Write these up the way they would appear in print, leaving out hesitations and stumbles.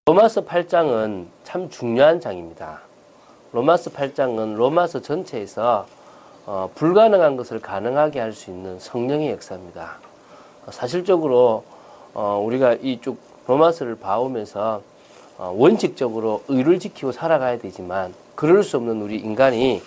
로마서 8장은 참 중요한 장입니다. 로마서 8장은 로마서 전체에서 불가능한 것을 가능하게 할 수 있는 성령의 역사입니다. 사실적으로 우리가 이쪽 로마서를 봐오면서 원칙적으로 의를 지키고 살아가야 되지만 그럴 수 없는 우리 인간이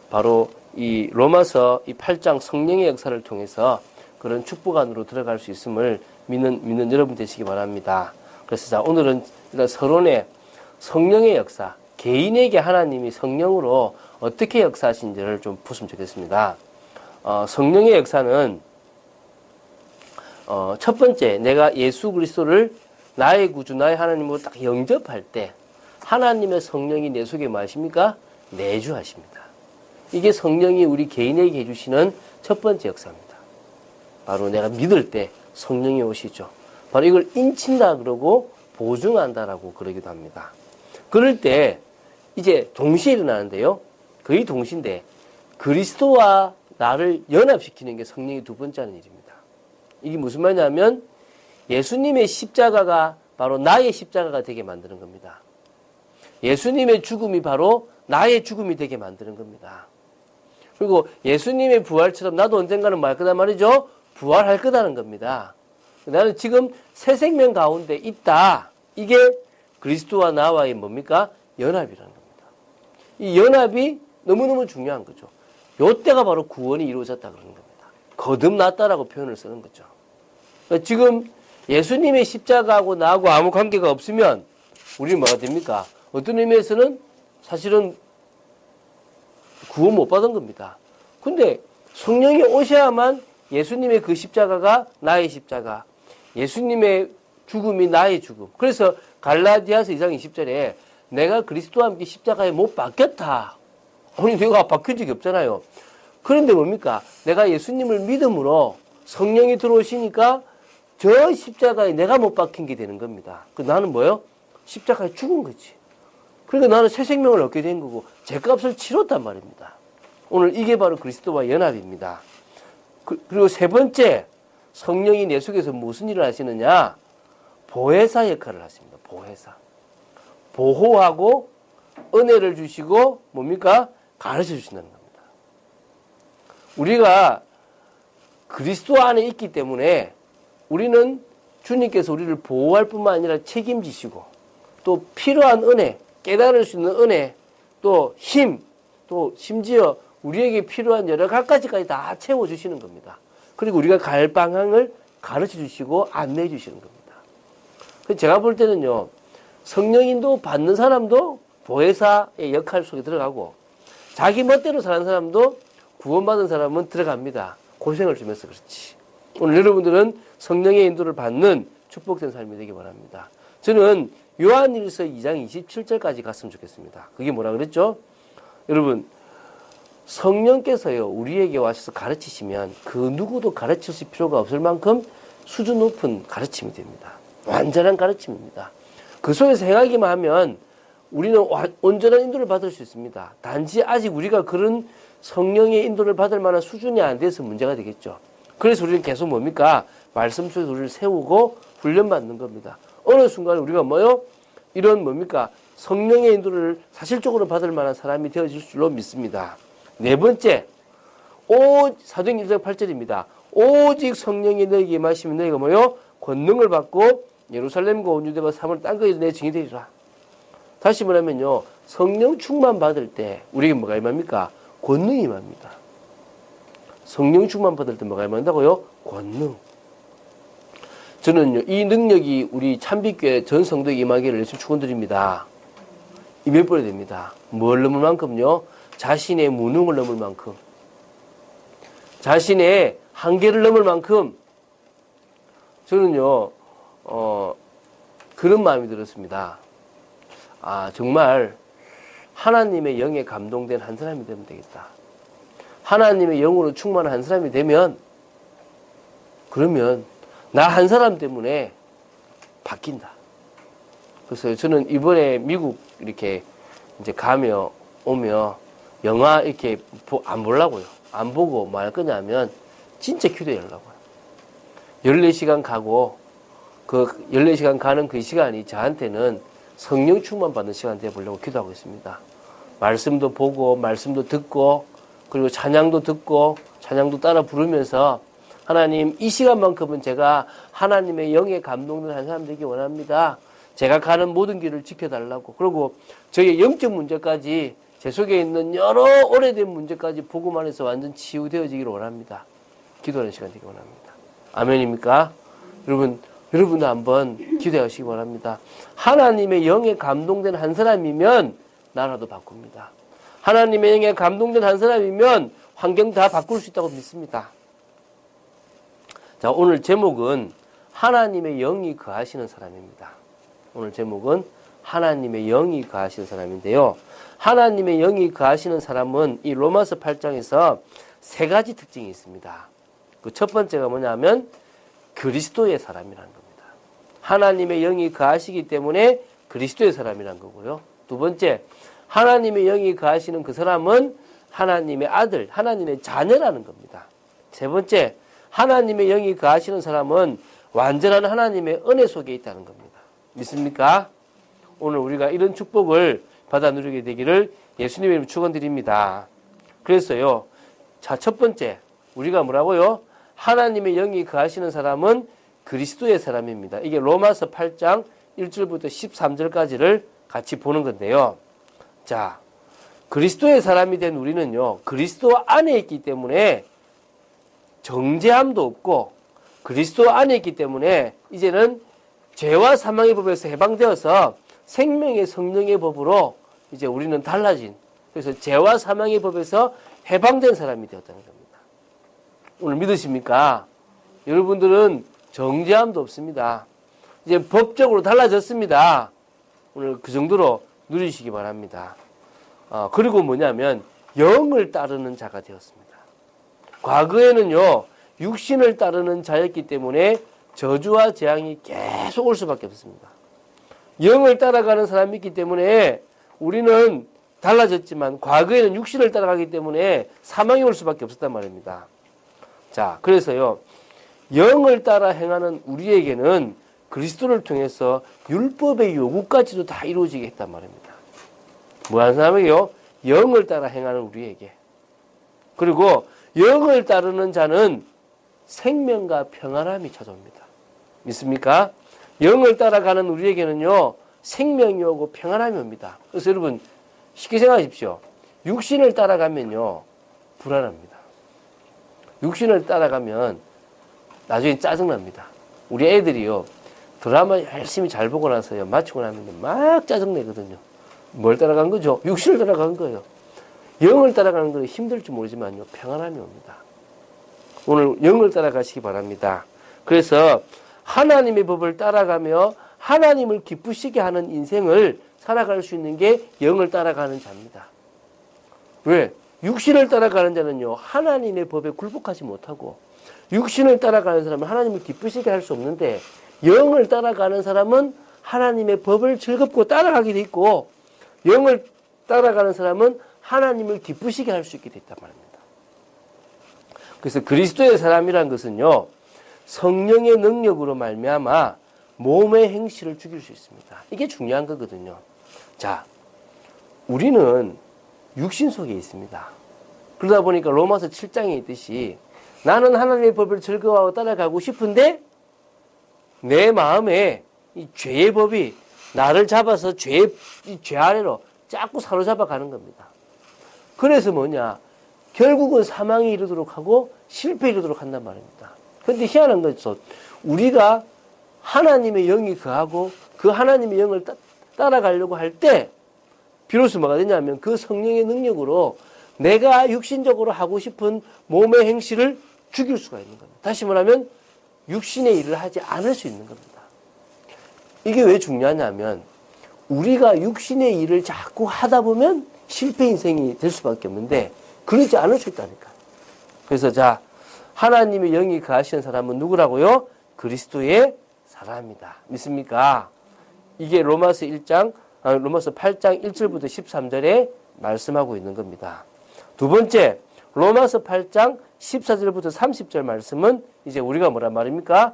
바로 이 로마서 이 8장 성령의 역사를 통해서 그런 축복 안으로 들어갈 수 있음을 믿는 여러분 되시기 바랍니다. 그래서 자, 오늘은 서론의 성령의 역사, 개인에게 하나님이 성령으로 어떻게 역사하신지를 좀 보시면 좋겠습니다. 성령의 역사는 첫 번째, 내가 예수 그리스도를 나의 구주, 나의 하나님으로 딱 영접할 때 하나님의 성령이 내 속에 뭐 하십니까? 내주하십니다. 이게 성령이 우리 개인에게 해주시는 첫 번째 역사입니다. 바로 내가 믿을 때 성령이 오시죠. 바로 이걸 인친다 그러고 보증한다라고 그러기도 합니다. 그럴 때 이제 동시에 일어나는데요. 거의 동시인데 그리스도와 나를 연합시키는 게 성령이 두 번째 하는 일입니다. 이게 무슨 말이냐면 예수님의 십자가가 바로 나의 십자가가 되게 만드는 겁니다. 예수님의 죽음이 바로 나의 죽음이 되게 만드는 겁니다. 그리고 예수님의 부활처럼 나도 언젠가는 뭐 할 거다 말이죠. 부활할 거다는 겁니다. 나는 지금 새 생명 가운데 있다. 이게 그리스도와 나와의 뭡니까? 연합이라는 겁니다. 이 연합이 너무너무 중요한 거죠. 요때가 바로 구원이 이루어졌다 그러는 겁니다. 거듭났다라고 표현을 쓰는 거죠. 그러니까 지금 예수님의 십자가하고 나하고 아무 관계가 없으면 우리는 뭐가 됩니까? 어떤 의미에서는 사실은 구원 못 받은 겁니다. 근데 성령이 오셔야만 예수님의 그 십자가가 나의 십자가, 예수님의 죽음이 나의 죽음. 그래서 갈라디아서 2장 20절에 내가 그리스도와 함께 십자가에 못 박혔다. 아니 내가 박힌 적이 없잖아요. 그런데 뭡니까? 내가 예수님을 믿음으로 성령이 들어오시니까 저 십자가에 내가 못 박힌 게 되는 겁니다. 그 나는 뭐예요? 십자가에 죽은 거지. 그러니까 나는 새 생명을 얻게 된 거고 죄값을 치렀단 말입니다. 오늘 이게 바로 그리스도와 연합입니다. 그리고 세 번째, 성령이 내 속에서 무슨 일을 하시느냐? 보혜사 역할을 하십니다. 보혜사. 보호하고 은혜를 주시고 뭡니까? 가르쳐 주신다는 겁니다. 우리가 그리스도 안에 있기 때문에 우리는 주님께서 우리를 보호할 뿐만 아니라 책임지시고 또 필요한 은혜, 깨달을 수 있는 은혜, 또 힘, 또 심지어 우리에게 필요한 여러 가지까지 다 채워주시는 겁니다. 그리고 우리가 갈 방향을 가르쳐 주시고 안내해 주시는 겁니다. 제가 볼 때는요, 성령인도 받는 사람도 보혜사의 역할 속에 들어가고 자기 멋대로 사는 사람도 구원받은 사람은 들어갑니다. 고생을 주면서 그렇지. 오늘 여러분들은 성령의 인도를 받는 축복된 삶이 되기 바랍니다. 저는 요한일서 2장 27절까지 갔으면 좋겠습니다. 그게 뭐라 그랬죠? 여러분, 성령께서요 우리에게 와셔서 가르치시면 그 누구도 가르칠 필요가 없을 만큼 수준 높은 가르침이 됩니다. 완전한 가르침입니다. 그 속에서 행하기만 하면 우리는 온전한 인도를 받을 수 있습니다. 단지 아직 우리가 그런 성령의 인도를 받을 만한 수준이 안 돼서 문제가 되겠죠. 그래서 우리는 계속 뭡니까? 말씀 속에서 우리를 세우고 훈련받는 겁니다. 어느 순간 우리가 뭐요? 이런 뭡니까? 성령의 인도를 사실적으로 받을 만한 사람이 되어질 줄로 믿습니다. 네 번째, 사도행 1장 8절입니다. 오직 성령이 너에게 임하시면 너희가 뭐요? 권능을 받고 예루살렘과 온 유대와 사마리아 땅끝에 내 증인이 되리라. 다시 말하면요, 성령 충만 받을 때 우리에게 뭐가 임합니까? 권능이 임합니다. 성령 충만 받을 때 뭐가 임한다고요? 권능. 저는요, 이 능력이 우리 참빛교회 전 성도에게 임하기를 열심히 축원드립니다. 임해버려야 됩니다. 뭘 넘을 만큼요? 자신의 무능을 넘을 만큼, 자신의 한계를 넘을 만큼 저는요 그런 마음이 들었습니다. 정말 하나님의 영에 감동된 한 사람이 되면 되겠다. 하나님의 영으로 충만한 한 사람이 되면 그러면 나 한 사람 때문에 바뀐다. 그래서 저는 이번에 미국 이렇게 이제 가며 오며 영화 이렇게 안 보려고요. 안 보고 뭐 할 거냐면 진짜 기도하려고요. 14시간 가고 그 14시간 가는 그 시간이 저한테는 성령 충만 받는 시간 되어보려고 기도하고 있습니다. 말씀도 보고 말씀도 듣고 그리고 찬양도 듣고 찬양도 따라 부르면서 하나님 이 시간만큼은 제가 하나님의 영에 감동된 한 사람 되기 원합니다. 제가 가는 모든 길을 지켜달라고. 그리고 저의 영적 문제까지 제 속에 있는 여러 오래된 문제까지 복음 안에서 완전 치유되어지기를 원합니다. 기도하는 시간 되기 원합니다. 아멘입니까? 여러분도 한번 기도하시기 바랍니다. 하나님의 영에 감동된 한 사람이면 나라도 바꿉니다. 하나님의 영에 감동된 한 사람이면 환경 다 바꿀 수 있다고 믿습니다. 자, 오늘 제목은 하나님의 영이 거하시는 사람입니다. 오늘 제목은 하나님의 영이 거하시는 사람인데요. 하나님의 영이 거하시는 사람은 이 로마서 8장에서 세 가지 특징이 있습니다. 그 첫 번째가 뭐냐면 그리스도의 사람이라는 겁니다. 하나님의 영이 거하시기 때문에 그리스도의 사람이라는 거고요. 두 번째, 하나님의 영이 거하시는 그 사람은 하나님의 아들, 하나님의 자녀라는 겁니다. 세 번째, 하나님의 영이 거하시는 사람은 완전한 하나님의 은혜 속에 있다는 겁니다. 믿습니까? 오늘 우리가 이런 축복을 받아 누리게 되기를 예수님의 이름으로 축원드립니다. 그래서요, 자, 첫 번째, 우리가 뭐라고요? 하나님의 영이 거하시는 사람은 그리스도의 사람입니다. 이게 로마서 8장 1절부터 13절까지를 같이 보는 건데요. 자, 그리스도의 사람이 된 우리는요, 그리스도 안에 있기 때문에 정죄함도 없고, 그리스도 안에 있기 때문에 이제는 죄와 사망의 법에서 해방되어서 생명의 성령의 법으로 이제 우리는 달라진, 그래서 죄와 사망의 법에서 해방된 사람이 되었다는 겁니다. 오늘 믿으십니까? 여러분들은 정죄함도 없습니다. 이제 법적으로 달라졌습니다. 오늘 그 정도로 누리시기 바랍니다. 그리고 뭐냐면 영을 따르는 자가 되었습니다. 과거에는요, 육신을 따르는 자였기 때문에 저주와 재앙이 계속 올 수밖에 없습니다. 영을 따라가는 사람이 있기 때문에 우리는 달라졌지만 과거에는 육신을 따라가기 때문에 사망이 올 수밖에 없었단 말입니다. 자, 그래서요, 영을 따라 행하는 우리에게는 그리스도를 통해서 율법의 요구까지도 다 이루어지게 했단 말입니다. 뭐하는 사람에게요? 영을 따라 행하는 우리에게. 그리고 영을 따르는 자는 생명과 평안함이 찾아옵니다. 믿습니까? 영을 따라가는 우리에게는요, 생명이 오고 평안함이 옵니다. 그래서 여러분, 쉽게 생각하십시오. 육신을 따라가면요, 불안합니다. 육신을 따라가면 나중에 짜증납니다. 우리 애들이요, 드라마 열심히 잘 보고 나서요, 마치고 나면 막 짜증내거든요. 뭘 따라간 거죠? 육신을 따라간 거예요. 영을 따라가는 건 힘들지 모르지만요, 평안함이 옵니다. 오늘 영을 따라가시기 바랍니다. 그래서 하나님의 법을 따라가며 하나님을 기쁘시게 하는 인생을 살아갈 수 있는 게 영을 따라가는 자입니다. 왜? 육신을 따라가는 자는요, 하나님의 법에 굴복하지 못하고, 육신을 따라가는 사람은 하나님을 기쁘시게 할 수 없는데, 영을 따라가는 사람은 하나님의 법을 즐겁고 따라가게 돼 있고, 영을 따라가는 사람은 하나님을 기쁘시게 할 수 있게 됐단 말입니다. 그래서 그리스도의 사람이란 것은요, 성령의 능력으로 말미암아 몸의 행실을 죽일 수 있습니다. 이게 중요한 거거든요. 자, 우리는 육신 속에 있습니다. 그러다 보니까 로마서 7장에 있듯이 나는 하나님의 법을 즐거워하고 따라가고 싶은데 내 마음에 이 죄의 법이 나를 잡아서 죄 아래로 자꾸 사로잡아 가는 겁니다. 그래서 뭐냐? 결국은 사망에 이르도록 하고 실패에 이르도록 한단 말입니다. 그런데 희한한 것은 우리가 하나님의 영이 거하고 그 하나님의 영을 따라가려고 할 때 비로소 뭐가 되냐면 그 성령의 능력으로 내가 육신적으로 하고 싶은 몸의 행실을 죽일 수가 있는 겁니다. 다시 말하면 육신의 일을 하지 않을 수 있는 겁니다. 이게 왜 중요하냐면 우리가 육신의 일을 자꾸 하다 보면 실패 인생이 될 수밖에 없는데 그러지 않을 수 있다니까. 그래서 자, 하나님의 영이 거하시는 사람은 누구라고요? 그리스도의 사람이다. 믿습니까? 이게 로마서 8장 1절부터 13절에 말씀하고 있는 겁니다. 두 번째, 로마서 8장 14절부터 30절 말씀은 이제 우리가 뭐란 말입니까?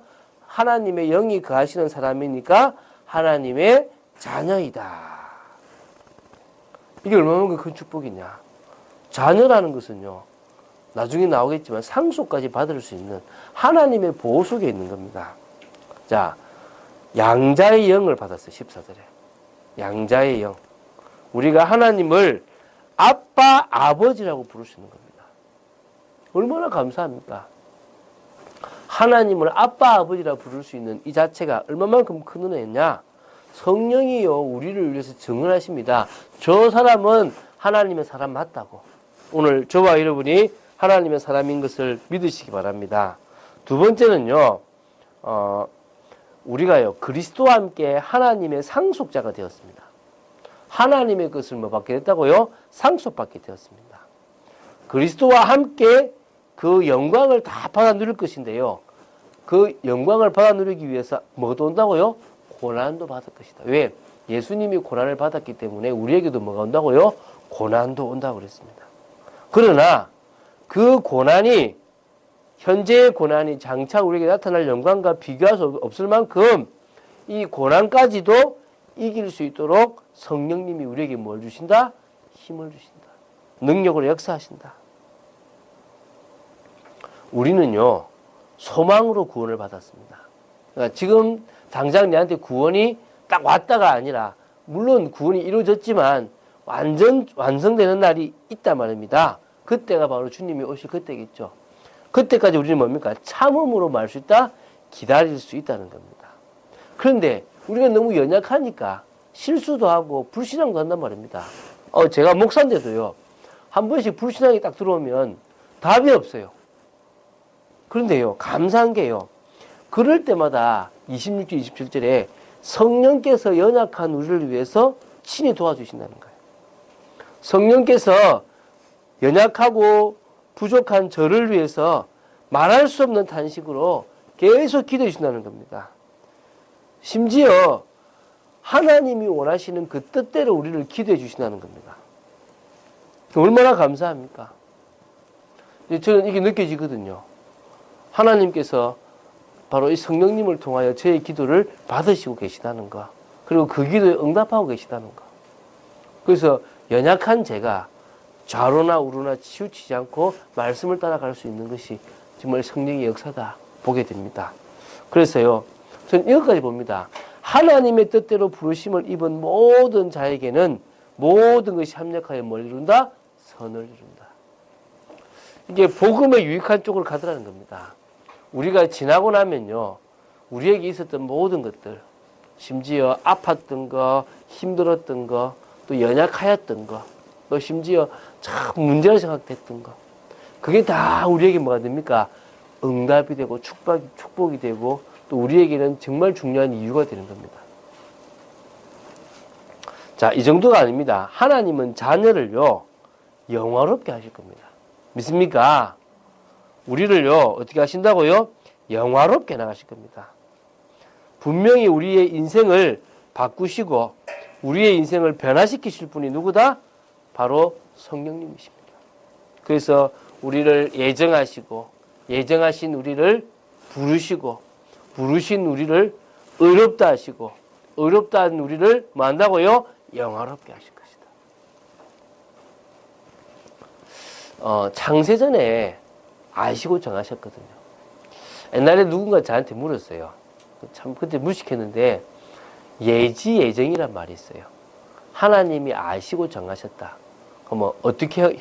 하나님의 영이 거하시는 사람이니까 하나님의 자녀이다. 이게 얼마나 큰 축복이냐. 자녀라는 것은요, 나중에 나오겠지만 상속까지 받을 수 있는 하나님의 보호 속에 있는 겁니다. 자, 양자의 영을 받았어요. 14절에. 양자의 영. 우리가 하나님을 아빠, 아버지라고 부를 수 있는 겁니다. 얼마나 감사합니까? 하나님을 아빠, 아버지라 부를 수 있는 이 자체가 얼마만큼 큰 은혜냐? 성령이요, 우리를 위해서 증언하십니다. 저 사람은 하나님의 사람 맞다고. 오늘 저와 여러분이 하나님의 사람인 것을 믿으시기 바랍니다. 두 번째는요, 우리가요, 그리스도와 함께 하나님의 상속자가 되었습니다. 하나님의 것을 뭐 받게 됐다고요? 상속받게 되었습니다. 그리스도와 함께 그 영광을 다 받아 누릴 것인데요. 그 영광을 받아 누리기 위해서 뭐도 온다고요? 고난도 받을 것이다. 왜? 예수님이 고난을 받았기 때문에 우리에게도 뭐가 온다고요? 고난도 온다고 그랬습니다. 그러나 그 고난이, 현재의 고난이 장차 우리에게 나타날 영광과 비교할 수 없을 만큼 이 고난까지도 이길 수 있도록 성령님이 우리에게 뭘 주신다? 힘을 주신다. 능력으로 역사하신다. 우리는요, 소망으로 구원을 받았습니다. 그러니까 지금 당장 내한테 구원이 딱 왔다가 아니라, 물론 구원이 이루어졌지만 완성되는 날이 있단 말입니다. 그때가 바로 주님이 오실 그때겠죠. 그때까지 우리는 뭡니까? 참음으로 말 수 있다? 기다릴 수 있다는 겁니다. 그런데 우리가 너무 연약하니까 실수도 하고 불신앙도 한단 말입니다. 제가 목사인데도요, 한 번씩 불신앙이 딱 들어오면 답이 없어요. 그런데요, 감사한 게요, 그럴 때마다 26절, 27절에 성령께서 연약한 우리를 위해서 친히 도와주신다는 거예요. 성령께서 연약하고 부족한 저를 위해서 말할 수 없는 탄식으로 계속 기도해 주신다는 겁니다. 심지어 하나님이 원하시는 그 뜻대로 우리를 기도해 주신다는 겁니다. 얼마나 감사합니까? 저는 이게 느껴지거든요. 하나님께서 바로 이 성령님을 통하여 저의 기도를 받으시고 계시다는 거, 그리고 그 기도에 응답하고 계시다는 거. 그래서 연약한 제가 좌로나 우로나 치우치지 않고 말씀을 따라갈 수 있는 것이 정말 성령의 역사다 보게 됩니다. 그래서요, 저는 이것까지 봅니다. 하나님의 뜻대로 부르심을 입은 모든 자에게는 모든 것이 합력하여 뭘 이룬다? 선을 이룬다. 이게 복음의 유익한 쪽으로 가더라는 겁니다. 우리가 지나고 나면요, 우리에게 있었던 모든 것들, 심지어 아팠던 거, 힘들었던 거, 또 연약하였던 거, 또 심지어 참 문제로 생각됐던 거, 그게 다 우리에게 뭐가 됩니까? 응답이 되고 축복이 되고, 또 우리에게는 정말 중요한 이유가 되는 겁니다. 자, 이 정도가 아닙니다. 하나님은 자녀를요, 영화롭게 하실 겁니다. 믿습니까? 우리를요, 어떻게 하신다고요? 영화롭게 나가실 겁니다. 분명히 우리의 인생을 바꾸시고 우리의 인생을 변화시키실 분이 누구다? 바로 성령님이십니다. 그래서 우리를 예정하신 우리를 부르시고, 부르신 우리를 의롭다 하시고, 의롭다 한 우리를 뭐 한다고요? 영화롭게 하실 것이다. 창세전에 아시고 정하셨거든요. 옛날에 누군가 저한테 물었어요. 참 그때 무식했는데, 예지예정이란 말이 있어요. 하나님이 아시고 정하셨다. 그럼 어떻게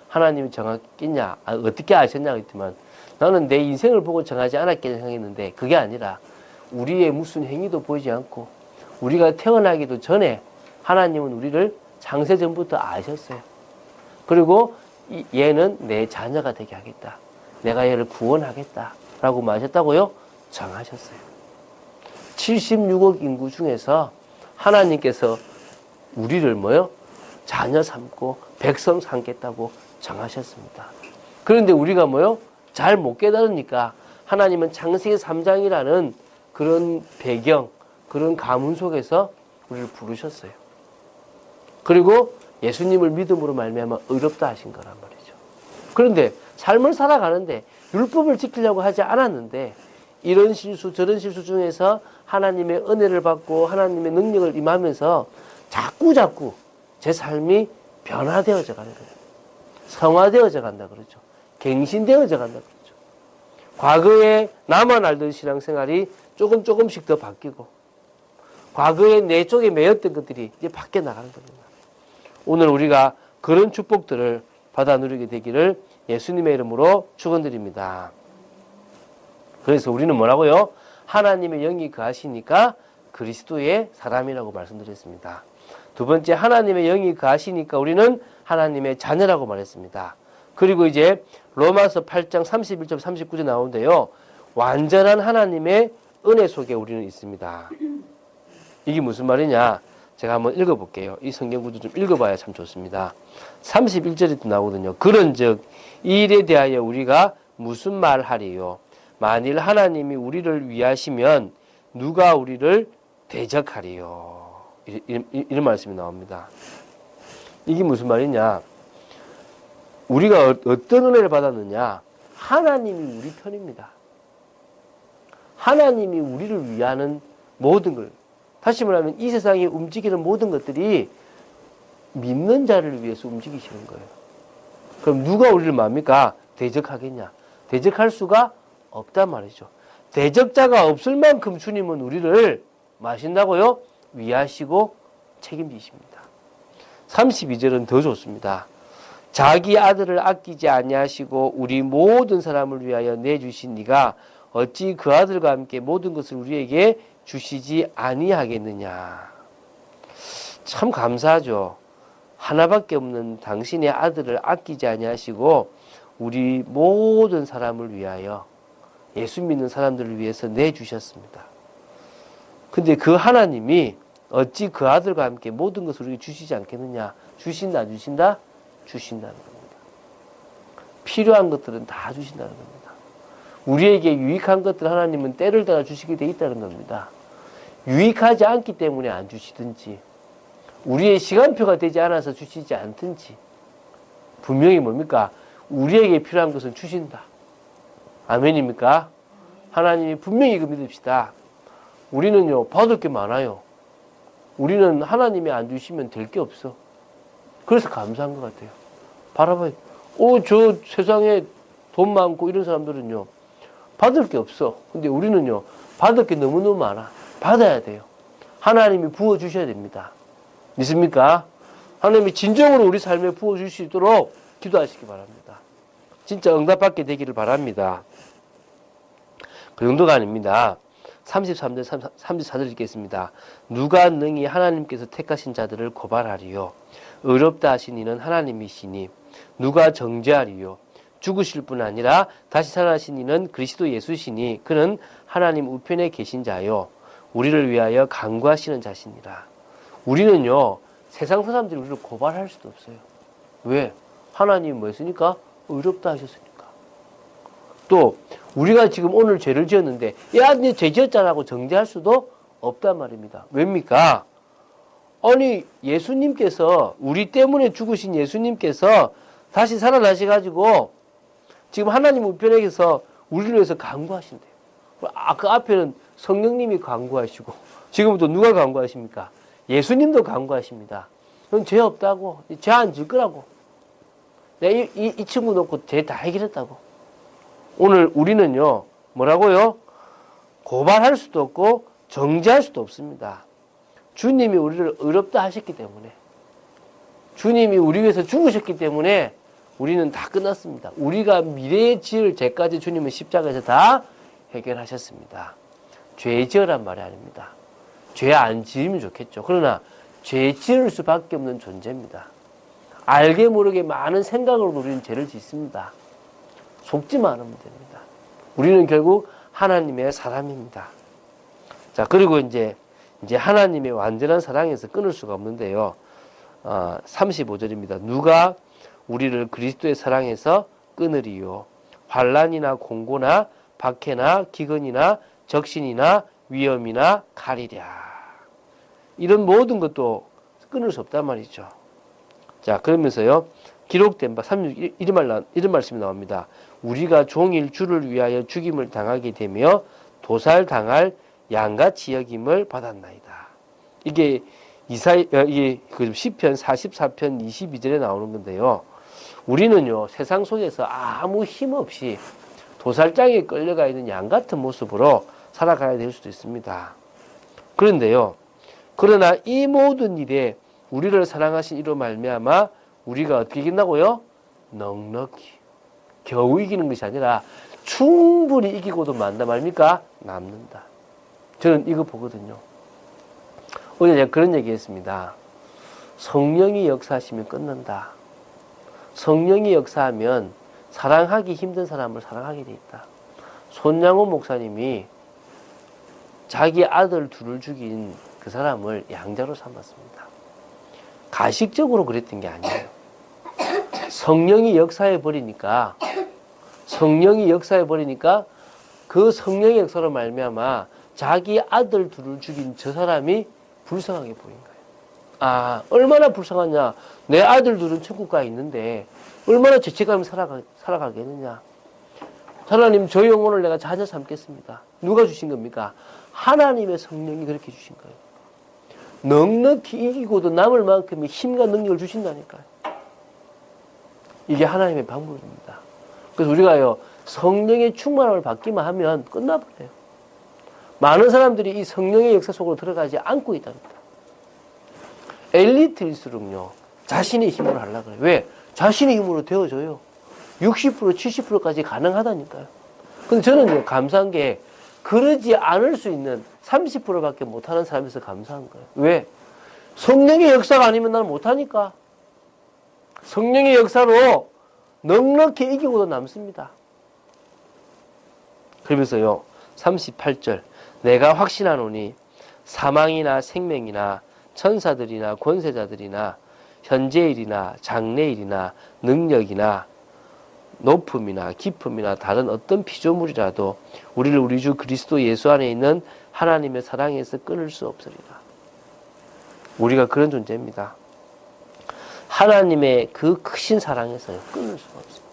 하나님이 정했겠냐? 어떻게 아셨냐? 했지만 나는 내 인생을 보고 정하지 않았겠냐 생각했는데, 그게 아니라 우리의 무슨 행위도 보이지 않고 우리가 태어나기도 전에 하나님은 우리를 창세전부터 아셨어요. 그리고 얘는 내 자녀가 되게 하겠다. 내가 얘를 구원하겠다. 라고 하셨다고요? 정하셨어요. 76억 인구 중에서 하나님께서 우리를 뭐요? 자녀 삼고 백성 삼겠다고 정하셨습니다. 그런데 우리가 뭐요? 잘 못 깨달으니까 하나님은 창세기 3장이라는 그런 배경, 그런 가문 속에서 우리를 부르셨어요. 그리고 예수님을 믿음으로 말미암아 의롭다 하신 거란 말이죠. 그런데 삶을 살아가는데 율법을 지키려고 하지 않았는데 이런 실수 저런 실수 중에서 하나님의 은혜를 받고 하나님의 능력을 임하면서 자꾸 제 삶이 변화되어져 가는 거예요. 성화되어져 간다 그러죠. 갱신되어져 간다 그러죠. 과거에 나만 알던 신앙생활이 조금씩 더 바뀌고 과거에 내 쪽에 매였던 것들이 이제 바뀌어 나가는 겁니다. 오늘 우리가 그런 축복들을 받아 누리게 되기를 예수님의 이름으로 축원드립니다. 그래서 우리는 뭐라고요? 하나님의 영이 거하시니까 그리스도의 사람이라고 말씀드렸습니다. 두 번째, 하나님의 영이 거하시니까 우리는 하나님의 자녀라고 말했습니다. 그리고 이제 로마서 8장 31절 39절 나오는데요. 완전한 하나님의 은혜 속에 우리는 있습니다. 이게 무슨 말이냐? 제가 한번 읽어볼게요. 이 성경 구조 좀 읽어봐야 참 좋습니다. 31절에도 나오거든요. 그런즉 이 일에 대하여 우리가 무슨 말하리요? 만일 하나님이 우리를 위하시면 누가 우리를 대적하리요? 이런 말씀이 나옵니다. 이게 무슨 말이냐? 우리가 어떤 은혜를 받았느냐? 하나님이 우리 편입니다. 하나님이 우리를 위하는 모든 걸, 다시 말하면 이 세상에 움직이는 모든 것들이 믿는 자를 위해서 움직이시는 거예요. 그럼 누가 우리를 뭡니까? 대적하겠냐? 대적할 수가 없단 말이죠. 대적자가 없을 만큼 주님은 우리를 마신다고요? 위하시고 책임지십니다. 32절은 더 좋습니다. 자기 아들을 아끼지 아니하시고 우리 모든 사람을 위하여 내주신 이가 어찌 그 아들과 함께 모든 것을 우리에게 주시지 아니하겠느냐. 참 감사하죠. 하나밖에 없는 당신의 아들을 아끼지 아니하시고 우리 모든 사람을 위하여, 예수 믿는 사람들을 위해서 내주셨습니다. 근데 그 하나님이 어찌 그 아들과 함께 모든 것을 우리에게 주시지 않겠느냐. 주신다 안 주신다? 주신다는 겁니다. 필요한 것들은 다 주신다는 겁니다. 우리에게 유익한 것들 하나님은 때를 따라 주시게 돼 있다는 겁니다. 유익하지 않기 때문에 안 주시든지 우리의 시간표가 되지 않아서 주시지 않든지 분명히 뭡니까? 우리에게 필요한 것은 주신다. 아멘입니까? 하나님이 분명히 이거 믿읍시다. 우리는요, 받을 게 많아요. 우리는 하나님이 안 주시면 될 게 없어. 그래서 감사한 것 같아요. 바라봐요. 저 세상에 돈 많고 이런 사람들은요, 받을 게 없어. 근데 우리는요, 받을 게 너무너무 많아. 받아야 돼요. 하나님이 부어주셔야 됩니다. 믿습니까? 하나님이 진정으로 우리 삶에 부어줄 수 있도록 기도하시기 바랍니다. 진짜 응답받게 되기를 바랍니다. 그 정도가 아닙니다. 33절, 34절 읽겠습니다. 누가 능히 하나님께서 택하신 자들을 고발하리요? 의롭다 하신 이는 하나님이시니 누가 정죄하리요? 죽으실 뿐 아니라 다시 살아나신 이는 그리스도 예수시니 그는 하나님 우편에 계신 자요 우리를 위하여 간구하시는 자시니라. 우리는요, 세상 사람들이 우리를 고발할 수도 없어요. 왜? 하나님이 뭐 했으니까? 의롭다 하셨으니까. 또 우리가 지금 오늘 죄를 지었는데 야, 네 죄 지었잖아고 정죄할 수도 없단 말입니다. 왜입니까? 아니, 예수님께서, 우리 때문에 죽으신 예수님께서 다시 살아나셔가지고 지금 하나님 우편에 계서 우리를 위해서 간구하신대요. 그 앞에는 성령님이 간구하시고 지금부터 누가 간구하십니까? 예수님도 간구하십니다. 넌 죄 없다고, 죄 안 질 거라고. 내가 이 친구 놓고 죄 다 해결했다고. 오늘 우리는요, 뭐라고요? 고발할 수도 없고 정죄할 수도 없습니다. 주님이 우리를 의롭다 하셨기 때문에, 주님이 우리 위해서 죽으셨기 때문에 우리는 다 끝났습니다. 우리가 미래에 지을 죄까지 주님은 십자가에서 다 해결하셨습니다. 죄 지으란 말이 아닙니다. 죄 안 지으면 좋겠죠. 그러나 죄 지을 수밖에 없는 존재입니다. 알게 모르게 많은 생각으로 우리는 죄를 짓습니다. 속지만 않으면 됩니다. 우리는 결국 하나님의 사람입니다. 자, 그리고 이제 하나님의 완전한 사랑에서 끊을 수가 없는데요. 35절입니다. 누가 우리를 그리스도의 사랑에서 끊으리요? 환난이나 공고나 박해나 기근이나 적신이나 위험이나 칼이랴. 이런 모든 것도 끊을 수 없단 말이죠. 자, 그러면서요, 기록된 바 36 이런 말씀이 나옵니다. 우리가 종일 주를 위하여 죽임을 당하게 되며 도살당할 양같이 여김을 받았나이다. 이게 이게 시편 44편 22절에 나오는 건데요. 우리는요, 세상 속에서 아무 힘 없이 도살장에 끌려가 있는 양 같은 모습으로 살아가야 될 수도 있습니다. 그런데요, 그러나 이 모든 일에 우리를 사랑하신 이로 말미암아 우리가 어떻게 이긴다고요? 넉넉히. 겨우 이기는 것이 아니라 충분히 이기고도 만다 말입니까? 남는다. 저는 이거 보거든요. 어제 제가 그런 얘기 했습니다. 성령이 역사하시면 끝난다. 성령이 역사하면 사랑하기 힘든 사람을 사랑하게 돼 있다. 손양호 목사님이 자기 아들 둘을 죽인 그 사람을 양자로 삼았습니다. 가식적으로 그랬던 게 아니에요. 성령이 역사해 버리니까 그 성령의 역사로 말미암아 자기 아들 둘을 죽인 저 사람이 불쌍하게 보인 거예요. 아, 얼마나 불쌍하냐. 내 아들 둘은 천국가에 있는데 얼마나 죄책감이 살아가겠느냐. 하나님, 저 영혼을 내가 자녀 삼겠습니다. 누가 주신 겁니까? 하나님의 성령이 그렇게 주신 거예요. 넉넉히 이기고도 남을 만큼의 힘과 능력을 주신다니까요. 이게 하나님의 방법입니다. 그래서 우리가요, 성령의 충만함을 받기만 하면 끝나버려요. 많은 사람들이 이 성령의 역사 속으로 들어가지 않고 있답니다. 엘리트일수록요, 자신의 힘으로 하려고 그래요. 왜? 자신의 힘으로 되어져요. 60%, 70%까지 가능하다니까요. 근데 저는요, 감사한 게 그러지 않을 수 있는 30%밖에 못하는 사람에서 감사한 거예요. 왜? 성령의 역사가 아니면 나는 못하니까. 성령의 역사로 넉넉히 이기고도 남습니다. 그러면서요, 38절. 내가 확신하노니 사망이나 생명이나 천사들이나 권세자들이나 현재일이나 장래일이나 능력이나 높음이나 깊음이나 다른 어떤 피조물이라도 우리를 우리 주 그리스도 예수 안에 있는 하나님의 사랑에서 끊을 수 없으리라. 우리가 그런 존재입니다. 하나님의 그 크신 사랑에서요, 끊을 수가 없습니다.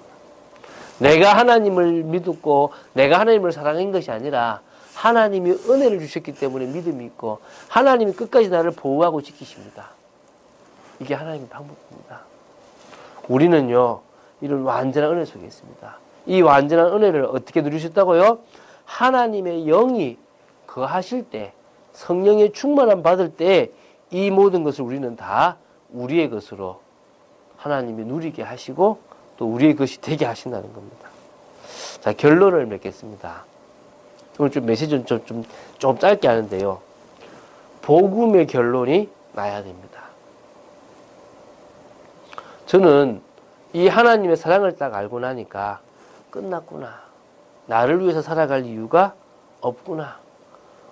내가 하나님을 믿고 내가 하나님을 사랑한 것이 아니라 하나님이 은혜를 주셨기 때문에 믿음이 있고 하나님이 끝까지 나를 보호하고 지키십니다. 이게 하나님의 방법입니다. 우리는요, 이런 완전한 은혜 속에 있습니다. 이 완전한 은혜를 어떻게 누리셨다고요? 하나님의 영이 거하실 때, 성령의 충만함 받을 때 이 모든 것을 우리는 다 우리의 것으로 하나님이 누리게 하시고 또 우리의 것이 되게 하신다는 겁니다. 자, 결론을 맺겠습니다. 오늘 좀 메시지는 좀 짧게 하는데요. 복음의 결론이 나야 됩니다. 저는 이 하나님의 사랑을 딱 알고 나니까 끝났구나. 나를 위해서 살아갈 이유가 없구나.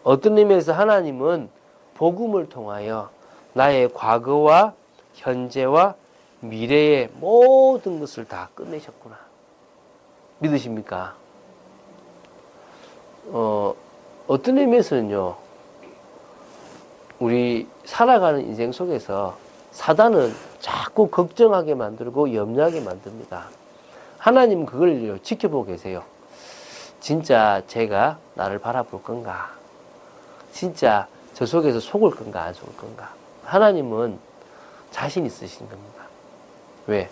어떤 의미에서 하나님은 복음을 통하여 나의 과거와 현재와 미래의 모든 것을 다 끝내셨구나. 믿으십니까? 어떤 의미에서는요, 우리 살아가는 인생 속에서 사단은 자꾸 걱정하게 만들고 염려하게 만듭니다. 하나님은 그걸 지켜보고 계세요. 진짜 제가 나를 바라볼 건가? 진짜 저 속에서 속을 건가, 안 속을 건가? 하나님은 자신 있으신 겁니다. 왜?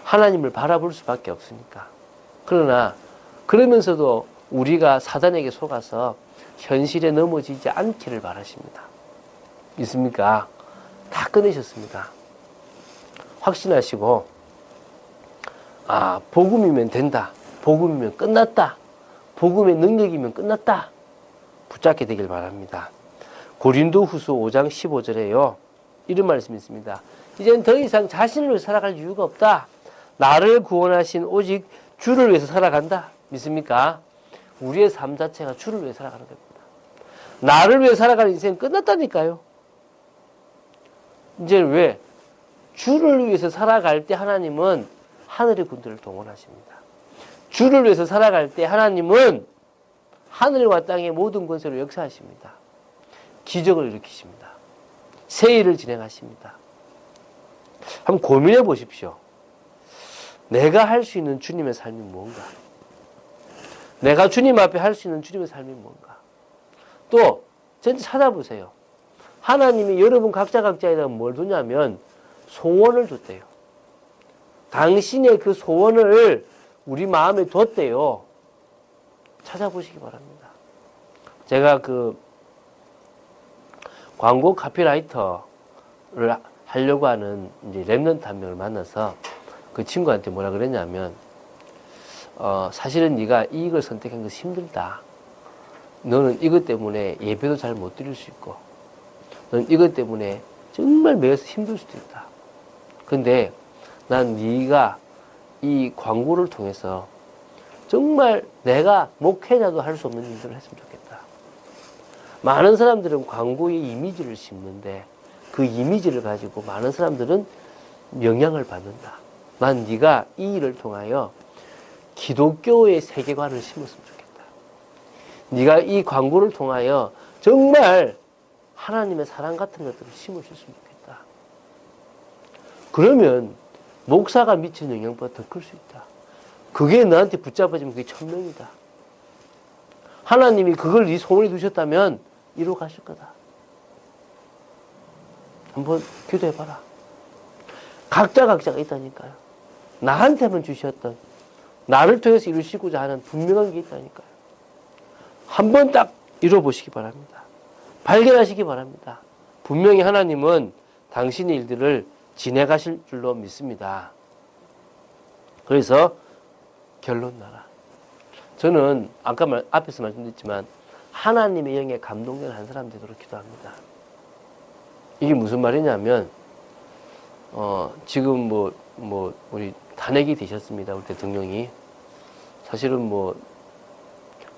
하나님을 바라볼 수밖에 없으니까. 그러나 그러면서도 우리가 사단에게 속아서 현실에 넘어지지 않기를 바라십니다. 있습니까? 다 끊으셨습니다. 확신하시고, 아, 복음이면 된다. 복음이면 끝났다. 복음의 능력이면 끝났다. 붙잡게 되길 바랍니다. 고린도후서 5장 15절에요. 이런 말씀이 있습니다. 이제는 더 이상 자신을 위해서 살아갈 이유가 없다. 나를 구원하신 오직 주를 위해서 살아간다. 믿습니까? 우리의 삶 자체가 주를 위해 살아가는 겁니다. 나를 위해 살아가는 인생은 끝났다니까요. 이제 왜? 주를 위해서 살아갈 때 하나님은 하늘의 군대를 동원하십니다. 주를 위해서 살아갈 때 하나님은 하늘과 땅의 모든 권세로 역사하십니다. 기적을 일으키십니다. 새 일을 진행하십니다. 한번 고민해 보십시오. 내가 할 수 있는 주님의 삶이 뭔가? 내가 주님 앞에 할 수 있는 주님의 삶이 뭔가? 또 진짜 찾아보세요. 하나님이 여러분 각자에다가 뭘 두냐면 소원을 줬대요. 당신의 그 소원을 우리 마음에 뒀대요. 찾아보시기 바랍니다. 제가 그 광고 카피라이터를 하려고 하는 이제 랩런트 한 명을 만나서 그 친구한테 뭐라 그랬냐면, 사실은 네가 이익을 선택한 것이 힘들다. 너는 이것 때문에 예배도 잘 못 드릴 수 있고, 너는 이것 때문에 정말 매여서 힘들 수도 있다. 근데 난 네가 이 광고를 통해서 정말 내가 목회자도 할 수 없는 일들을 했으면 좋겠다. 많은 사람들은 광고의 이미지를 심는데 그 이미지를 가지고 많은 사람들은 영향을 받는다. 난 네가 이 일을 통하여 기독교의 세계관을 심었으면 좋겠다. 네가 이 광고를 통하여 정말 하나님의 사랑 같은 것들을 심어줬으면 좋겠다. 그러면 목사가 미치는 영향보다 더 클 수 있다. 그게 너한테 붙잡아지면 그게 천명이다. 하나님이 그걸 네 소원에 두셨다면 이루어 가실 거다. 한번 기도해봐라. 각자가 있다니까요. 나한테만 주셨던, 나를 통해서 이루시고자 하는 분명한 게 있다니까요. 한번 딱 이뤄보시기 바랍니다. 발견하시기 바랍니다. 분명히 하나님은 당신의 일들을 진행하실 줄로 믿습니다. 그래서 결론 나라. 저는 아까 앞에서 말씀드렸지만 하나님의 영에 감동되는 한 사람 되도록 기도합니다. 이게 무슨 말이냐면, 지금 우리 탄핵이 되셨습니다. 우리 대통령이. 사실은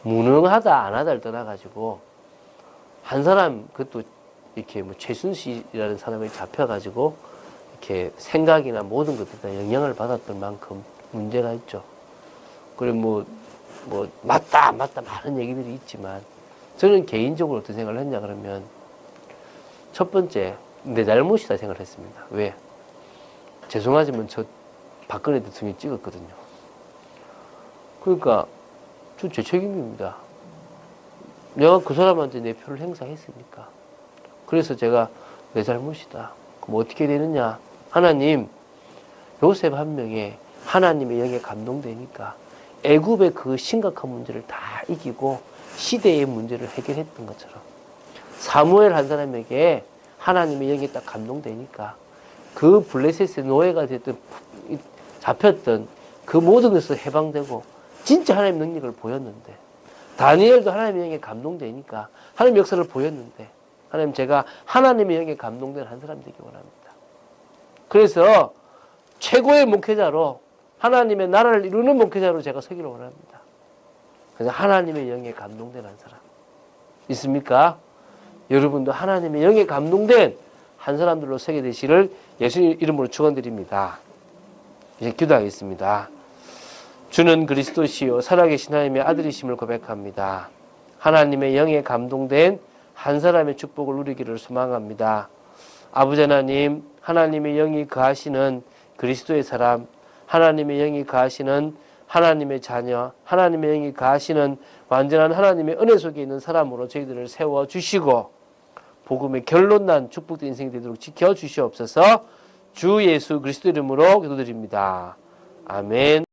무능하다, 안 하다를 떠나가지고, 한 사람, 그것도 이렇게 최순실이라는 사람이 잡혀가지고, 이렇게 생각이나 모든 것들에 다 영향을 받았던 만큼 문제가 있죠. 그리고 맞다, 안 맞다, 많은 얘기들이 있지만, 저는 개인적으로 어떤 생각을 했냐, 그러면, 첫 번째, 내 잘못이다 생각을 했습니다. 왜? 죄송하지만 저 박근혜 대통령이 찍었거든요. 그러니까, 제 책임입니다. 내가 그 사람한테 내 표를 행사했으니까. 그래서 제가 내 잘못이다. 그럼 어떻게 되느냐? 하나님, 요셉 한 명에 하나님의 영에 감동되니까 애굽의 그 심각한 문제를 다 이기고 시대의 문제를 해결했던 것처럼 사무엘 한 사람에게 하나님의 영에 딱 감동되니까 그 블레셋의 노예가 됐던, 잡혔던 그 모든 것에서 해방되고 진짜 하나님의 능력을 보였는데, 다니엘도 하나님의 영에 감동되니까 하나님의 역사를 보였는데, 하나님, 제가 하나님의 영에 감동된 한 사람 되기 원합니다. 그래서 최고의 목회자로, 하나님의 나라를 이루는 목회자로 제가 서기를 원합니다. 그래서 하나님의 영에 감동된 한 사람 있습니까? 여러분도 하나님의 영에 감동된 한 사람들로 서게 되시를 예수님 이름으로 축원드립니다. 이제 기도하겠습니다. 주는 그리스도시요 살아계신 하나님의 아들이심을 고백합니다. 하나님의 영에 감동된 한 사람의 축복을 누리기를 소망합니다. 아버지 하나님, 하나님의 영이 거하시는 그리스도의 사람, 하나님의 영이 거하시는 하나님의 자녀, 하나님의 영이 거하시는 완전한 하나님의 은혜 속에 있는 사람으로 저희들을 세워주시고 복음의 결론난 축복된 인생이 되도록 지켜주시옵소서. 주 예수 그리스도 이름으로 기도드립니다. 아멘.